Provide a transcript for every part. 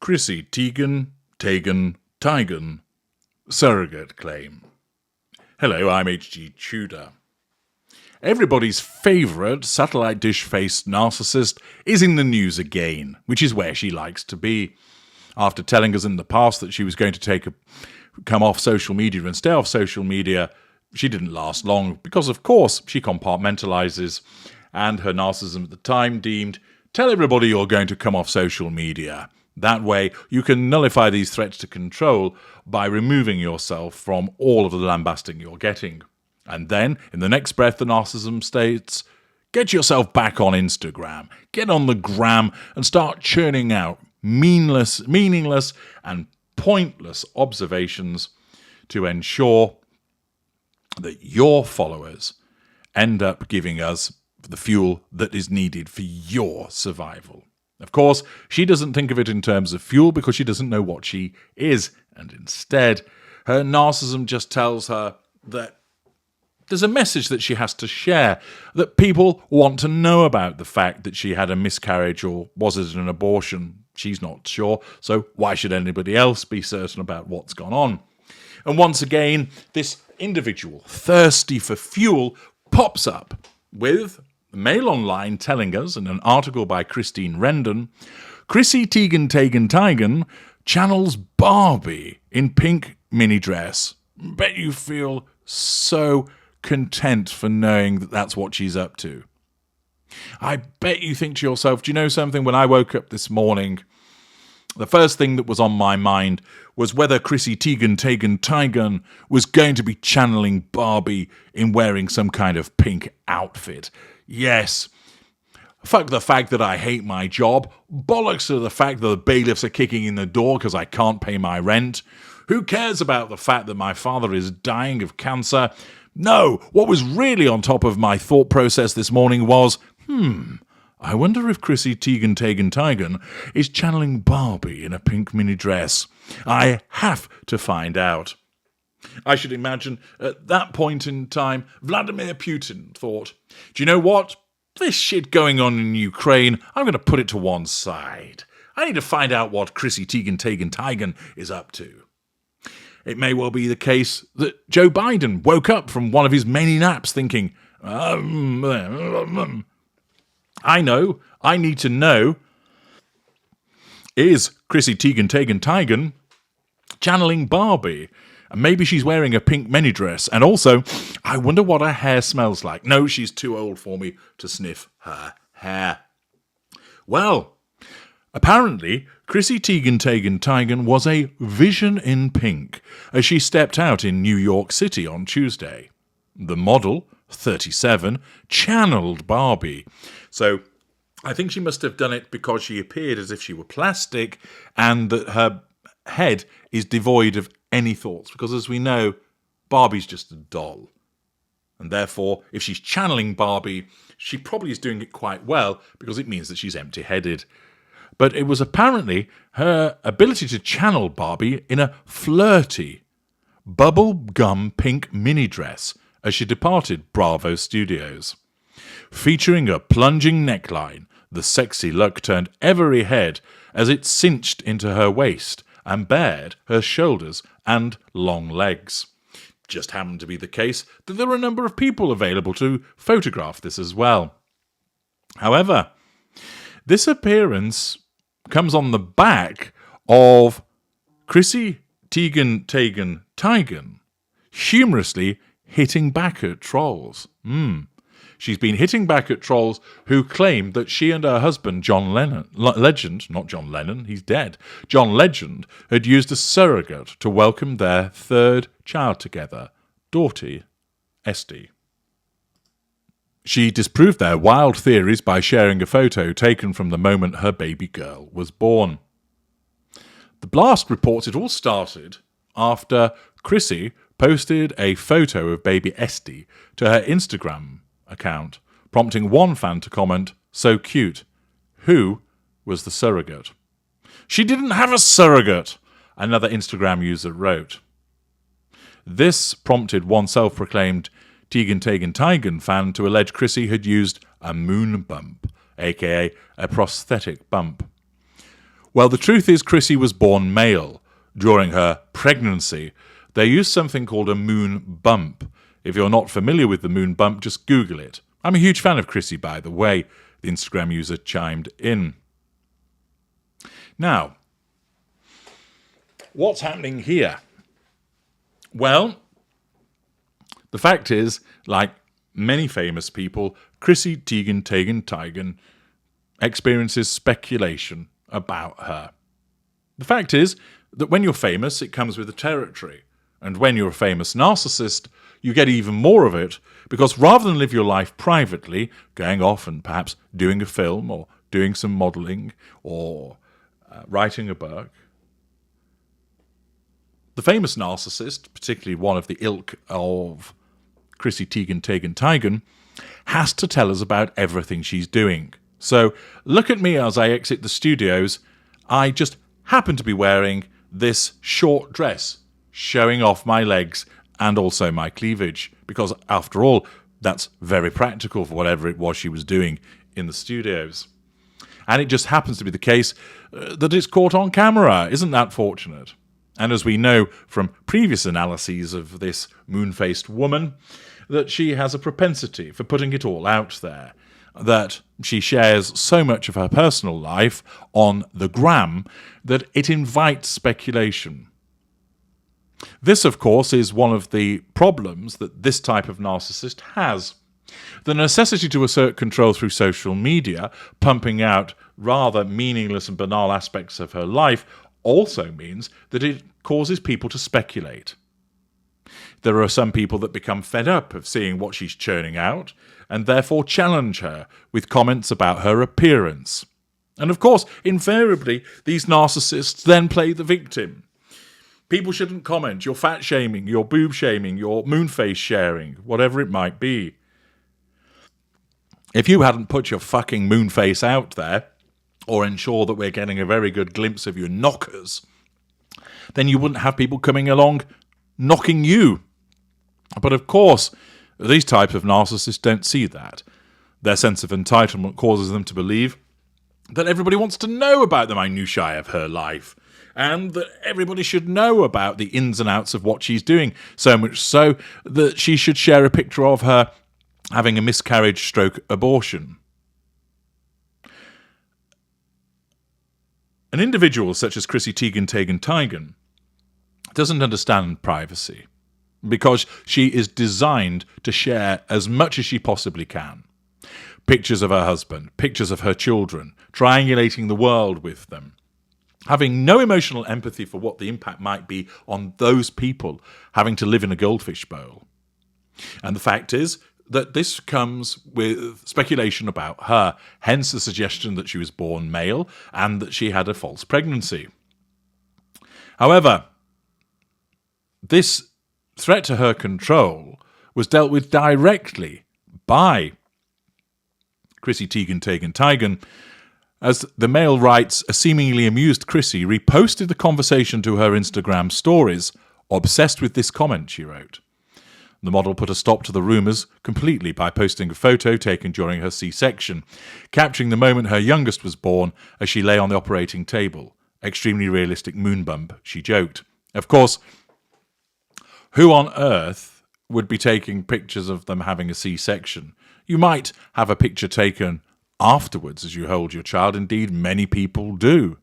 Chrissy Teigen, surrogate claim. Hello, I'm H.G. Tudor. Everybody's favourite satellite dish-faced narcissist is in the news again, which is where she likes to be. After telling us in the past that she was going to come off social media and stay off social media, she didn't last long because, of course, she compartmentalises, and her narcissism at the time deemed, tell everybody you're going to come off social media. That way, you can nullify these threats to control by removing yourself from all of the lambasting you're getting. And then, in the next breath, the narcissism states, get yourself back on Instagram, get on the gram and start churning out meaningless and pointless observations to ensure that your followers end up giving us the fuel that is needed for your survival. Of course, she doesn't think of it in terms of fuel because she doesn't know what she is, and instead, her narcissism just tells her that there's a message that she has to share, that people want to know about the fact that she had a miscarriage, or was it an abortion? She's not sure, so why should anybody else be certain about what's gone on? And once again, this individual, thirsty for fuel, pops up with Mail Online telling us, in an article by Christine Rendon, Chrissy Teigen channels Barbie in pink mini dress. Bet you feel so content for knowing that that's what she's up to. I bet you think to yourself, do you know something? When I woke up this morning, the first thing that was on my mind was whether Chrissy Teigen was going to be channeling Barbie in wearing some kind of pink outfit. Yes. Fuck the fact that I hate my job. Bollocks to the fact that the bailiffs are kicking in the door because I can't pay my rent. Who cares about the fact that my father is dying of cancer? No, what was really on top of my thought process this morning was, I wonder if Chrissy Teigen is channeling Barbie in a pink mini dress. I have to find out. I should imagine at that point in time, Vladimir Putin thought, do you know what? This shit going on in Ukraine, I'm going to put it to one side. I need to find out what Chrissy Teigen is up to. It may well be the case that Joe Biden woke up from one of his many naps thinking, I know, I need to know, is Chrissy Teigen channeling Barbie? And maybe she's wearing a pink mini dress. And also, I wonder what her hair smells like. No, she's too old for me to sniff her hair. Well, apparently, Chrissy Teigen was a vision in pink as she stepped out in New York City on Tuesday. The model, 37, channeled Barbie. So I think she must have done it because she appeared as if she were plastic and that her head is devoid of any thoughts. Because as we know, Barbie's just a doll. And therefore, if she's channeling Barbie, she probably is doing it quite well because it means that she's empty-headed. But it was apparently her ability to channel Barbie in a flirty, bubble-gum pink mini dress as she departed Bravo Studios. Featuring a plunging neckline, the sexy look turned every head as it cinched into her waist and bared her shoulders and long legs. Just happened to be the case that there were a number of people available to photograph this as well. However, this appearance comes on the back of Chrissy Teigen humorously hitting back at trolls. She's been hitting back at trolls who claim that she and her husband, John Legend, not John Lennon, he's dead, John Legend, had used a surrogate to welcome their third child together, daughter Esty. She disproved their wild theories by sharing a photo taken from the moment her baby girl was born. The blast reports it all started after Chrissy posted a photo of baby Esty to her Instagram account, prompting one fan to comment, "So cute. Who was the surrogate?" "She didn't have a surrogate," another Instagram user wrote. This prompted one self-proclaimed Teigen fan to allege Chrissy had used a moon bump, aka a prosthetic bump. Well, the truth is Chrissy was born male. During her pregnancy, they used something called a moon bump. If you're not familiar with the moon bump, just Google it. I'm a huge fan of Chrissy, by the way, the Instagram user chimed in. Now, what's happening here? Well, the fact is, like many famous people, Chrissy Teigen experiences speculation about her. The fact is that when you're famous, it comes with the territory. And when you're a famous narcissist, you get even more of it, because rather than live your life privately, going off and perhaps doing a film or doing some modelling or writing a book, the famous narcissist, particularly one of the ilk of Chrissy Teigen, has to tell us about everything she's doing. So look at me as I exit the studios. I just happen to be wearing this short dress, showing off my legs and also my cleavage, because after all, that's very practical for whatever it was she was doing in the studios. And it just happens to be the case that it's caught on camera. Isn't that fortunate? And as we know from previous analyses of this moon-faced woman, that she has a propensity for putting it all out there, that she shares so much of her personal life on the gram that it invites speculation. This, of course, is one of the problems that this type of narcissist has. The necessity to assert control through social media, pumping out rather meaningless and banal aspects of her life, also means that it causes people to speculate. There are some people that become fed up of seeing what she's churning out and therefore challenge her with comments about her appearance. And of course, invariably, these narcissists then play the victim. People shouldn't comment. You're fat shaming, you're boob shaming, you're moon face sharing, whatever it might be. If you hadn't put your fucking moon face out there, or ensure that we're getting a very good glimpse of your knockers, then you wouldn't have people coming along knocking you. But of course, these types of narcissists don't see that. Their sense of entitlement causes them to believe that everybody wants to know about the minutiae of her life, and that everybody should know about the ins and outs of what she's doing, so much so that she should share a picture of her having a miscarriage stroke abortion. An individual such as Chrissy Teigen doesn't understand privacy, because she is designed to share as much as she possibly can. Pictures of her husband, pictures of her children, triangulating the world with them, having no emotional empathy for what the impact might be on those people having to live in a goldfish bowl. And the fact is that this comes with speculation about her, hence the suggestion that she was born male and that she had a false pregnancy. However, this threat to her control was dealt with directly by Chrissy Teigen, as the Mail writes, a seemingly amused Chrissy reposted the conversation to her Instagram stories, obsessed with this comment, she wrote. The model put a stop to the rumours completely by posting a photo taken during her C-section, capturing the moment her youngest was born as she lay on the operating table. Extremely realistic moon bump, she joked. Of course, who on earth would be taking pictures of them having a C-section? You might have a picture taken afterwards as you hold your child. Indeed, many people do.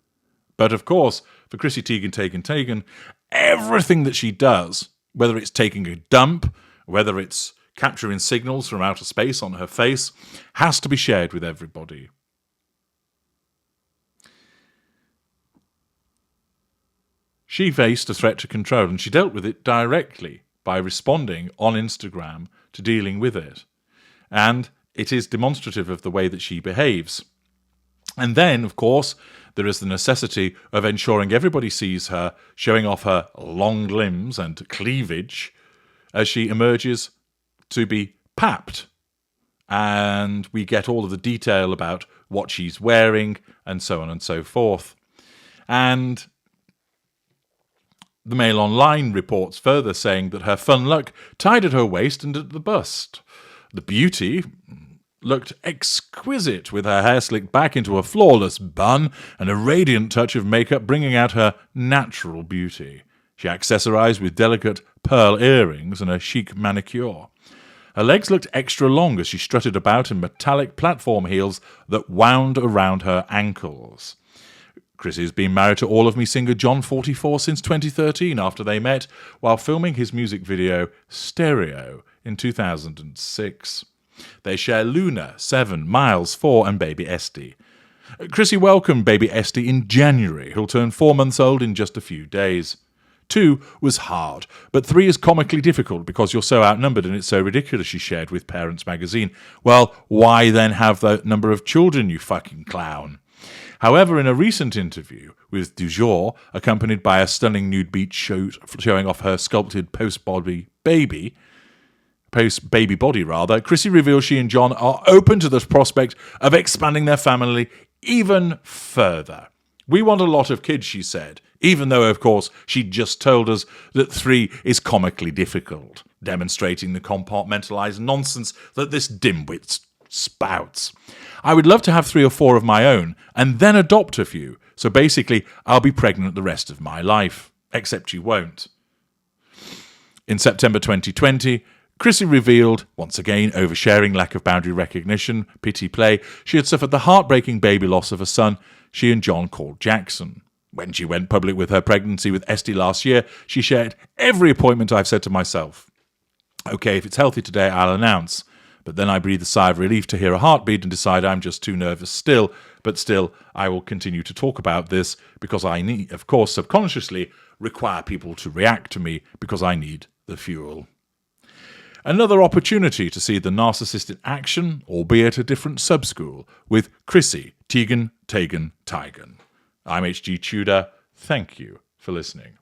But of course, for Chrissy Teigen, everything that she does, whether it's taking a dump, whether it's capturing signals from outer space on her face, has to be shared with everybody. She faced a threat to control, and she dealt with it directly by responding on Instagram to dealing with it. And it is demonstrative of the way that she behaves. And then, of course, there is the necessity of ensuring everybody sees her showing off her long limbs and cleavage as she emerges to be papped. And we get all of the detail about what she's wearing and so on and so forth. And the Mail Online reports further saying that her fun look tied at her waist and at the bust. The beauty, looked exquisite with her hair slicked back into a flawless bun and a radiant touch of makeup bringing out her natural beauty. She accessorized with delicate pearl earrings and a chic manicure. Her legs looked extra long as she strutted about in metallic platform heels that wound around her ankles. Chrissy's been married to All of Me singer John 44 since 2013 after they met while filming his music video Stereo in 2006. They share Luna, 7, Miles, 4 and baby Esty. Chrissy welcomed baby Esty in January, who'll turn 4 months old in just a few days. 2 was hard, but 3 is comically difficult because you're so outnumbered and it's so ridiculous, she shared with Parents magazine. Well, why then have the number of children, you fucking clown? However, in a recent interview with Tudor, accompanied by a stunning nude beach showing off her sculpted post-baby body, Chrissy reveals she and John are open to the prospect of expanding their family even further. We want a lot of kids, she said, even though, of course, she just told us that 3 is comically difficult, demonstrating the compartmentalized nonsense that this dimwit spouts. I would love to have 3 or 4 of my own and then adopt a few. So basically, I'll be pregnant the rest of my life. Except you won't. In September 2020, Chrissy revealed, once again oversharing, lack of boundary recognition, pity play, she had suffered the heartbreaking baby loss of a son she and John called Jackson. When she went public with her pregnancy with Esty last year, she shared, every appointment I've said to myself, okay, if it's healthy today, I'll announce. But then I breathe a sigh of relief to hear a heartbeat and decide I'm just too nervous still. But still, I will continue to talk about this because I need, of course, subconsciously require people to react to me because I need the fuel. Another opportunity to see the narcissist in action, albeit a different sub-school, with Chrissy Teigen. I'm H.G. Tudor. Thank you for listening.